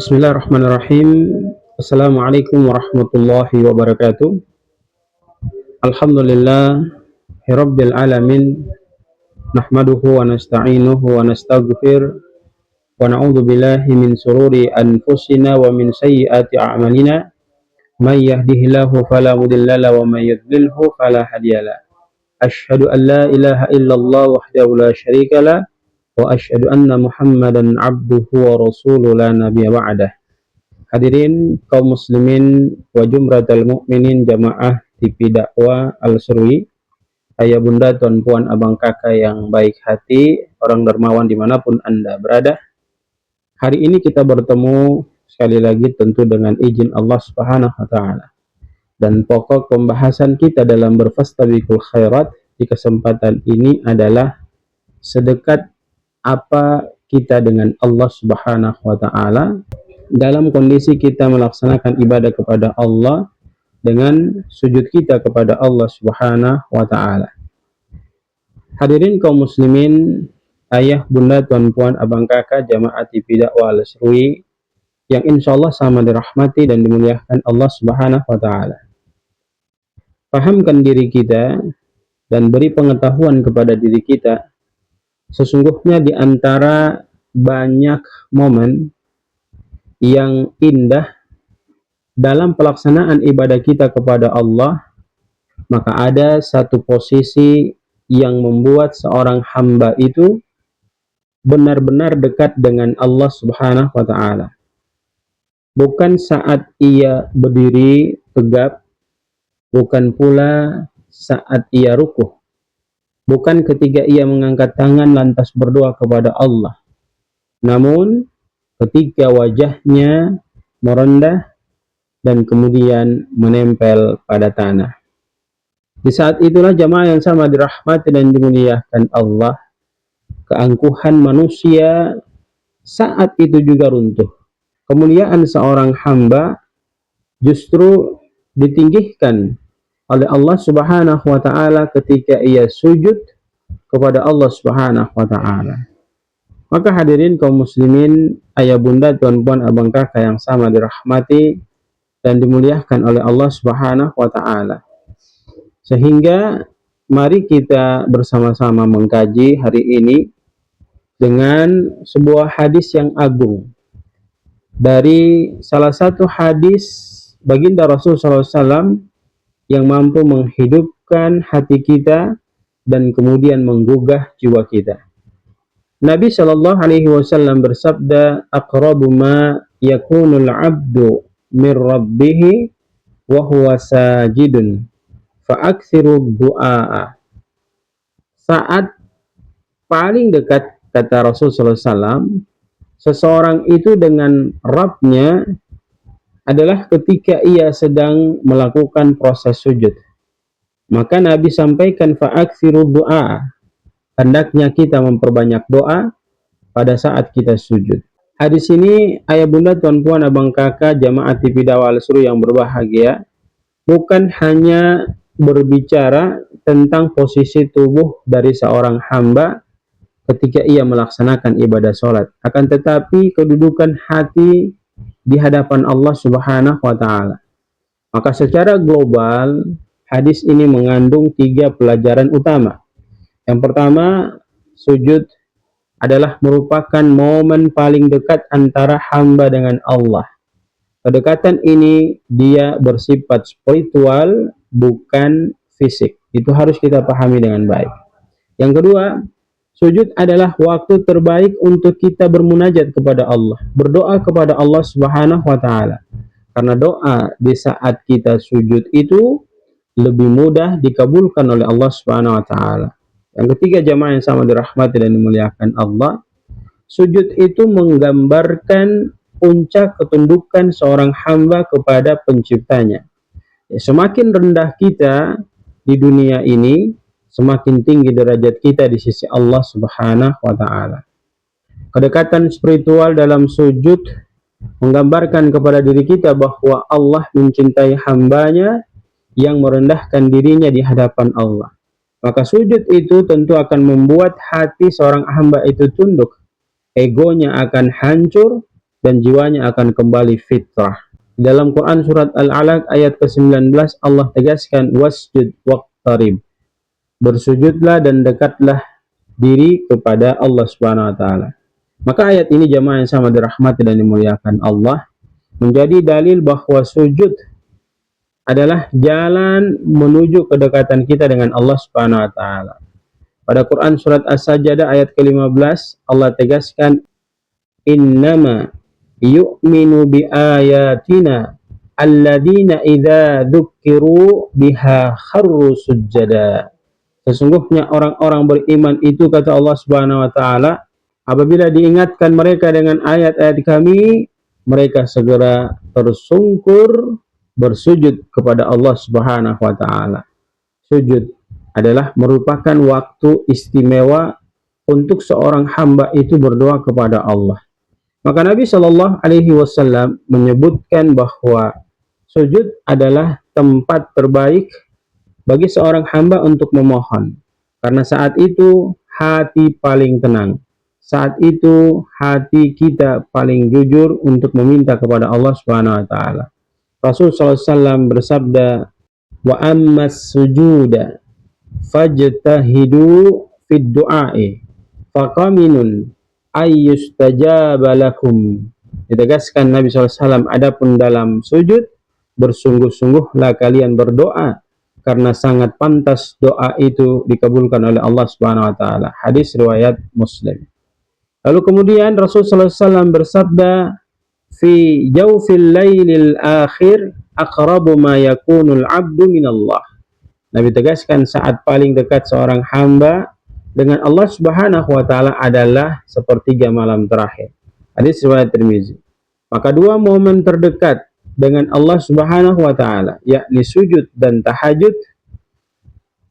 Bismillahirrahmanirrahim. Assalamualaikum warahmatullahi wabarakatuh. Alhamdulillah Rabbil alamin. Nahmaduhu wa nasta'inuhu wa nastaghfir wa na'udzu billahi min sururi anfusina wa min sayyiati a'malina. May yahdihillahu fala mudilla lahu wa may yudlilhu fala hadiyalah. Asyhadu an la ilaha illallah wahdahu la syarika lah wa asyhadu anna Muhammadan abduhu wa rasuluhu la nabiyya ba'dah. Hadirin kaum muslimin wa jumratul mukminin jamaah TV dakwah Al-Surwi, ayah bunda tuan puan abang kakak yang baik hati, orang dermawan dimanapun anda berada. Hari ini kita bertemu sekali lagi tentu dengan izin Allah Subhanahu wa Ta'ala, dan pokok pembahasan kita dalam berfastabiqul khairat di kesempatan ini adalah sedekat apa kita dengan Allah Subhanahu wa Ta'ala dalam kondisi kita melaksanakan ibadah kepada Allah dengan sujud kita kepada Allah Subhanahu wa Ta'ala. Hadirin kaum muslimin, ayah, bunda, tuan puan, abang kakak, jamaah TV dakwah Al-Surwi yang insya Allah sama dirahmati dan dimuliakan Allah Subhanahu wa Ta'ala. Pahamkan diri kita dan beri pengetahuan kepada diri kita, sesungguhnya di antara banyak momen yang indah dalam pelaksanaan ibadah kita kepada Allah, maka ada satu posisi yang membuat seorang hamba itu benar-benar dekat dengan Allah Subhanahu wa Ta'ala. Bukan saat ia berdiri tegap, bukan pula saat ia rukuh, bukan ketika ia mengangkat tangan lantas berdoa kepada Allah, namun ketika wajahnya merendah dan kemudian menempel pada tanah. Di saat itulah jamaah yang sama dirahmati dan dimuliakan Allah, keangkuhan manusia saat itu juga runtuh. Kemuliaan seorang hamba justru ditinggikan oleh Allah Subhanahu wa Ta'ala ketika ia sujud kepada Allah Subhanahu wa Ta'ala. Maka hadirin kaum muslimin, ayah bunda, tuan puan, abang kakak yang sama dirahmati dan dimuliakan oleh Allah Subhanahu wa Ta'ala. Sehingga mari kita bersama-sama mengkaji hari ini dengan sebuah hadis yang agung dari salah satu hadis baginda Rasul SAW yang mampu menghidupkan hati kita dan kemudian menggugah jiwa kita. Nabi Shallallahu Alaihi Wasallam bersabda, "Aqrabu ma yakunul abdu min rabbih wa huwa sajidun, fa'aksiru du'a." Saat paling dekat, kata Rasulullah SAW, seseorang itu dengan Rabbnya adalah ketika ia sedang melakukan proses sujud. Maka Nabi sampaikan, fa'aksiru du'a, hendaknya kita memperbanyak doa pada saat kita sujud. Hadis ini, ayah bunda, tuan puan, abang kakak, jamaah TV dakwah Al-Surwi yang berbahagia, bukan hanya berbicara tentang posisi tubuh dari seorang hamba ketika ia melaksanakan ibadah sholat, akan tetapi kedudukan hati di hadapan Allah Subhanahu wa Ta'ala. Maka secara global, hadis ini mengandung 3 pelajaran utama. Yang pertama, sujud adalah merupakan momen paling dekat antara hamba dengan Allah. Kedekatan ini dia bersifat spiritual, bukan fisik. Itu harus kita pahami dengan baik. Yang kedua, sujud adalah waktu terbaik untuk kita bermunajat kepada Allah, berdoa kepada Allah Subhanahu wa Ta'ala. Karena doa di saat kita sujud itu lebih mudah dikabulkan oleh Allah Subhanahu wa Ta'ala. Yang ketiga, jamaah yang sama dirahmati dan dimuliakan Allah, sujud itu menggambarkan puncak ketundukan seorang hamba kepada penciptanya. Semakin rendah kita di dunia ini, semakin tinggi derajat kita di sisi Allah Subhanahu wa Ta'ala. Kedekatan spiritual dalam sujud menggambarkan kepada diri kita bahwa Allah mencintai hambanya yang merendahkan dirinya di hadapan Allah. Maka sujud itu tentu akan membuat hati seorang hamba itu tunduk. Egonya akan hancur dan jiwanya akan kembali fitrah. Dalam Quran surat Al-Alaq ayat ke-19 Allah tegaskan wasjud waqtarib. Bersujudlah dan dekatlah diri kepada Allah Subhanahu wa taala. Maka ayat ini jamaah yang sama dirahmati dan dimuliakan Allah menjadi dalil bahwa sujud adalah jalan menuju kedekatan kita dengan Allah Subhanahu wa taala. Pada Quran surat As-Sajdah ayat ke-15 Allah tegaskan innama yu'minu bi ayatina alladzina idza dzukkiru biha kharru sujada. Sesungguhnya orang-orang beriman itu kata Allah Subhanahu wa taala apabila diingatkan mereka dengan ayat-ayat kami mereka segera tersungkur bersujud kepada Allah Subhanahu wa taala. Sujud adalah merupakan waktu istimewa untuk seorang hamba itu berdoa kepada Allah. Maka Nabi Shallallahu Alaihi Wasallam menyebutkan bahwa sujud adalah tempat terbaik bagi seorang hamba untuk memohon. Karena saat itu hati paling tenang. Saat itu hati kita paling jujur untuk meminta kepada Allah Subhanahu wa taala. Rasul sallallahu alaihi wasallam bersabda, "Wa ammas sujuda fajtahidu fid du'a'i faqaminun ayyustajaba lakum." Ditegaskan Nabi sallallahu alaihi wasallam, adapun dalam sujud bersungguh-sungguhlah kalian berdoa karena sangat pantas doa itu dikabulkan oleh Allah Subhanahu wa taala. Hadis riwayat Muslim. Lalu kemudian Rasul sallallahu alaihi wasallam bersabda, "Fi jawfil lailil akhir aqrabu ma yakunul 'abdu minallah." Nabi tegaskan saat paling dekat seorang hamba dengan Allah Subhanahu wa taala adalah sepertiga malam terakhir. Hadis riwayat Tirmizi. Maka dua momen terdekat dengan Allah Subhanahu wa taala, yakni sujud dan tahajud,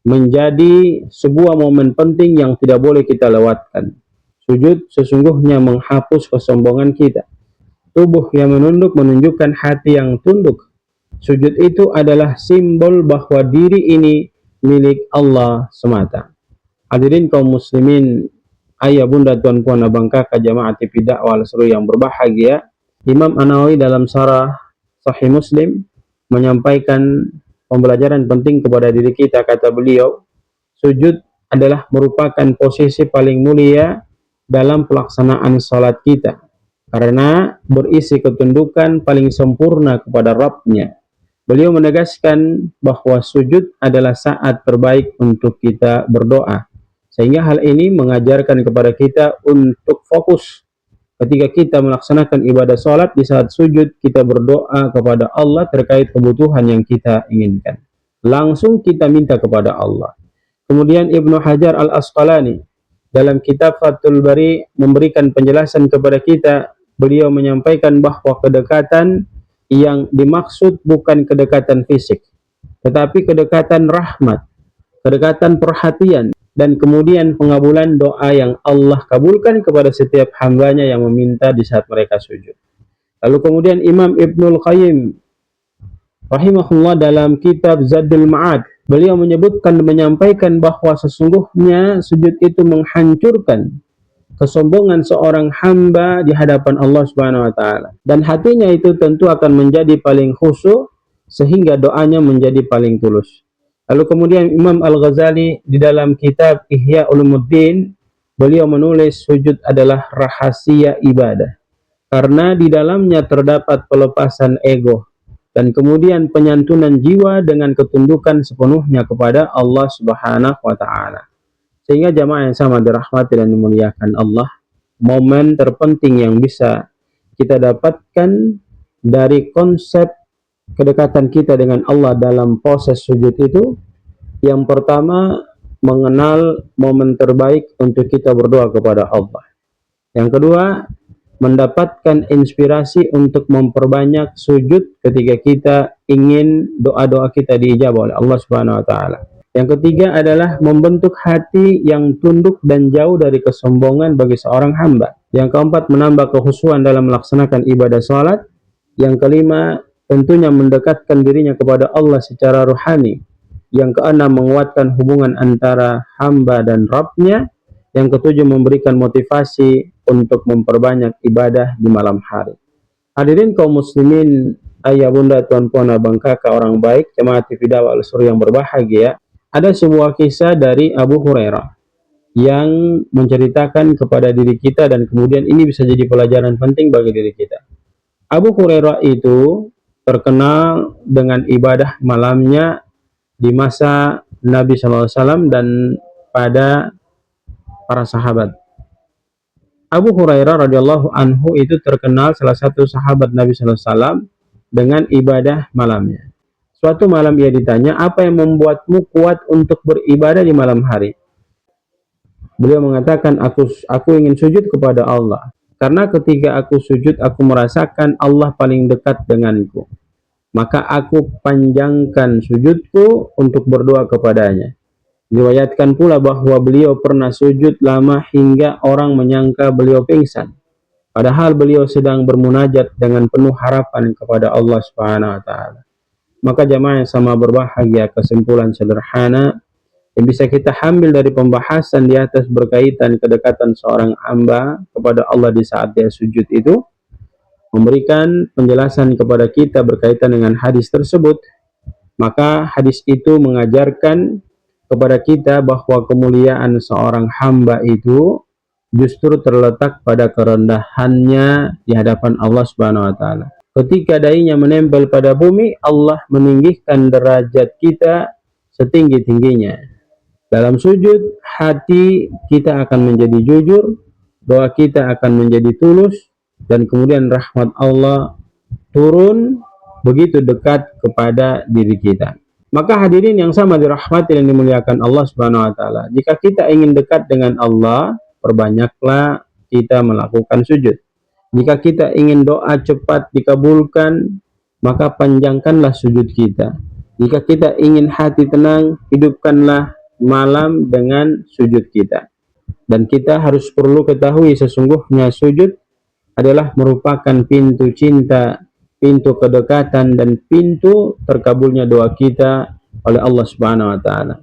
menjadi sebuah momen penting yang tidak boleh kita lewatkan. Sujud sesungguhnya menghapus kesombongan kita. Tubuh yang menunduk menunjukkan hati yang tunduk. Sujud itu adalah simbol bahwa diri ini milik Allah semata. Hadirin kaum muslimin, ayah bunda tuan puan abang kakak jamaah TV dakwah seluruh yang berbahagia, Imam An-Nawawi dalam syarah Sahih Muslim menyampaikan pembelajaran penting kepada diri kita. Kata beliau, sujud adalah merupakan posisi paling mulia dalam pelaksanaan salat kita karena berisi ketundukan paling sempurna kepada Rabb-Nya. Beliau menegaskan bahwa sujud adalah saat terbaik untuk kita berdoa, sehingga hal ini mengajarkan kepada kita untuk fokus ketika kita melaksanakan ibadah salat. Di saat sujud kita berdoa kepada Allah terkait kebutuhan yang kita inginkan, langsung kita minta kepada Allah. Kemudian Ibnu Hajar Al-Asqalani dalam kitab Fathul Bari memberikan penjelasan kepada kita. Beliau menyampaikan bahwa kedekatan yang dimaksud bukan kedekatan fisik, tetapi kedekatan rahmat, kedekatan perhatian, dan kemudian pengabulan doa yang Allah kabulkan kepada setiap hambanya yang meminta di saat mereka sujud. Lalu kemudian Imam Ibnul Qayyim rahimahullah dalam kitab Zadul Ma'ad, beliau menyebutkan dan menyampaikan bahwa sesungguhnya sujud itu menghancurkan kesombongan seorang hamba di hadapan Allah Subhanahu wa taala, dan hatinya itu tentu akan menjadi paling khusyuk sehingga doanya menjadi paling tulus. Lalu kemudian Imam Al-Ghazali di dalam kitab Ihya Ulumuddin, beliau menulis sujud adalah rahasia ibadah karena di dalamnya terdapat pelepasan ego dan kemudian penyantunan jiwa dengan ketundukan sepenuhnya kepada Allah Subhanahu wa taala. Sehingga jamaah yang sama dirahmati dan dimuliakan Allah, momen terpenting yang bisa kita dapatkan dari konsep kedekatan kita dengan Allah dalam proses sujud itu, yang pertama mengenal momen terbaik untuk kita berdoa kepada Allah. Yang kedua, mendapatkan inspirasi untuk memperbanyak sujud ketika kita ingin doa-doa kita diijabah oleh Allah Subhanahu wa taala. Yang ketiga adalah membentuk hati yang tunduk dan jauh dari kesombongan bagi seorang hamba. Yang keempat, menambah kekhusyuan dalam melaksanakan ibadah salat. Yang kelima, tentunya mendekatkan dirinya kepada Allah secara rohani. Yang keenam, menguatkan hubungan antara hamba dan Rabb-Nya. Yang ketujuh, memberikan motivasi untuk memperbanyak ibadah di malam hari. Hadirin kaum muslimin, ayah bunda, tuan puan, abang kakak, orang baik, jemaah TV Dakwah Al-Sur yang berbahagia, ada sebuah kisah dari Abu Hurairah yang menceritakan kepada diri kita dan kemudian ini bisa jadi pelajaran penting bagi diri kita. Abu Hurairah itu terkenal dengan ibadah malamnya di masa Nabi SAW dan pada para sahabat. Abu Hurairah radhiyallahu anhu itu terkenal salah satu sahabat Nabi SAW dengan ibadah malamnya. Suatu malam ia ditanya, apa yang membuatmu kuat untuk beribadah di malam hari? Beliau mengatakan, aku ingin sujud kepada Allah. Karena ketika aku sujud, aku merasakan Allah paling dekat denganku. Maka aku panjangkan sujudku untuk berdoa kepadanya. Diriwayatkan pula bahwa beliau pernah sujud lama hingga orang menyangka beliau pingsan. Padahal beliau sedang bermunajat dengan penuh harapan kepada Allah Subhanahu wa taala. Maka jamaah yang sama berbahagia, kesimpulan sederhana yang bisa kita ambil dari pembahasan di atas berkaitan kedekatan seorang hamba kepada Allah di saat dia sujud itu, memberikan penjelasan kepada kita berkaitan dengan hadis tersebut. Maka hadis itu mengajarkan kepada kita bahwa kemuliaan seorang hamba itu justru terletak pada kerendahannya di hadapan Allah Subhanahu wa taala. Ketika dahinya menempel pada bumi, Allah meninggikan derajat kita setinggi-tingginya. Dalam sujud, hati kita akan menjadi jujur, doa kita akan menjadi tulus, dan kemudian rahmat Allah turun begitu dekat kepada diri kita. Maka hadirin yang sama dirahmati dan dimuliakan Allah Subhanahu wa taala, jika kita ingin dekat dengan Allah, perbanyaklah kita melakukan sujud. Jika kita ingin doa cepat dikabulkan, maka panjangkanlah sujud kita. Jika kita ingin hati tenang, hidupkanlah malam dengan sujud kita. Dan kita harus perlu ketahui sesungguhnya sujud adalah merupakan pintu cinta, pintu kedekatan, dan pintu terkabulnya doa kita oleh Allah Subhanahu wa taala.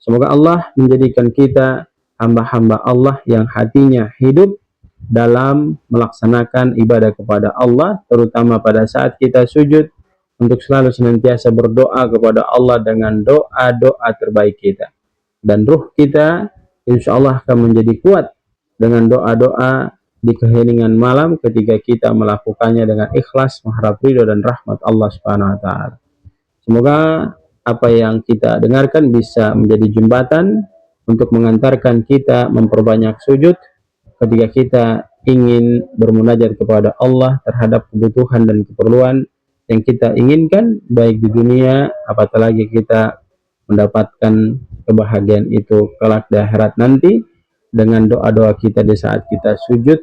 Semoga Allah menjadikan kita hamba-hamba Allah yang hatinya hidup dalam melaksanakan ibadah kepada Allah, terutama pada saat kita sujud, untuk selalu senantiasa berdoa kepada Allah dengan doa-doa terbaik kita. Dan ruh kita insya Allah akan menjadi kuat dengan doa-doa di keheningan malam ketika kita melakukannya dengan ikhlas, mengharap ridho dan rahmat Allah Subhanahu wa taala. Semoga apa yang kita dengarkan bisa menjadi jembatan untuk mengantarkan kita memperbanyak sujud ketika kita ingin bermunajat kepada Allah terhadap kebutuhan dan keperluan yang kita inginkan, baik di dunia, apatah lagi kita mendapatkan kebahagiaan itu kelak di akhirat nanti, dengan doa-doa kita di saat kita sujud,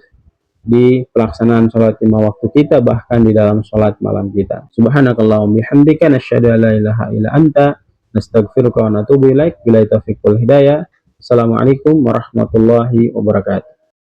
di pelaksanaan sholat 5 waktu kita, bahkan di dalam sholat malam kita. Subhanakallahumma bihamdika, nasyhadu an la ilaha illa anta, nastaghfiruka wa natubu ilaik. Billahi taufiq wal hidayah. Assalamualaikum warahmatullahi wabarakatuh.